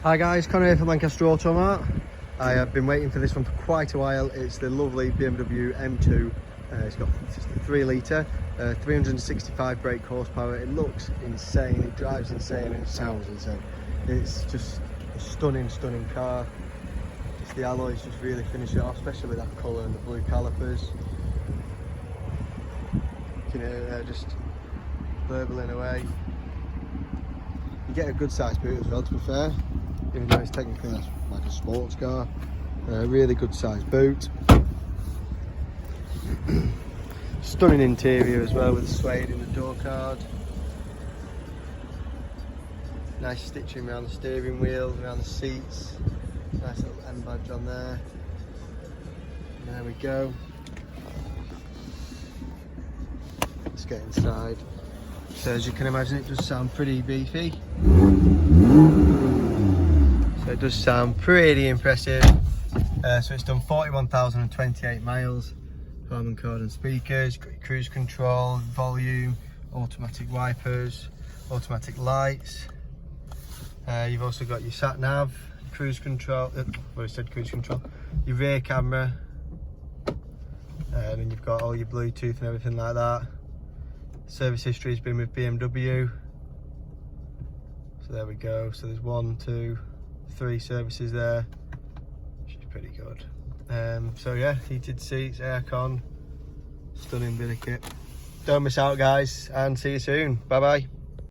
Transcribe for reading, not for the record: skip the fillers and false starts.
Hi guys, Connor here from Lancaster Automart. I have been waiting for this one for quite a while. It's the lovely BMW M2. It's got 3 litre, 365 brake horsepower. It looks insane, it drives insane, and it sounds insane. It's just a stunning car. Just the alloys just really finish it off, especially with that colour and the blue calipers. You can hear it just burbling away. You get a good sized boot as well, to be fair, even though it's technically like a sports car. Really good sized boot. Stunning interior as well, with the suede in the door card. Nice stitching around the steering wheel, around the seats. Nice little M badge on there. And there we go. Let's get inside. So as you can imagine, it does sound pretty beefy. So it does sound pretty impressive. So it's done 41,028 miles. Harman Kardon speakers, cruise control, volume, automatic wipers, automatic lights. You've also got your sat nav, cruise control. Well, I said cruise control. Your rear camera, and then you've got all your Bluetooth and everything like that. Service history has been with BMW. So there we go. So there's 1, 2, 3 services there, which is pretty good. So yeah, heated seats, aircon, stunning bit of kit. Don't miss out guys, and see you soon. Bye bye.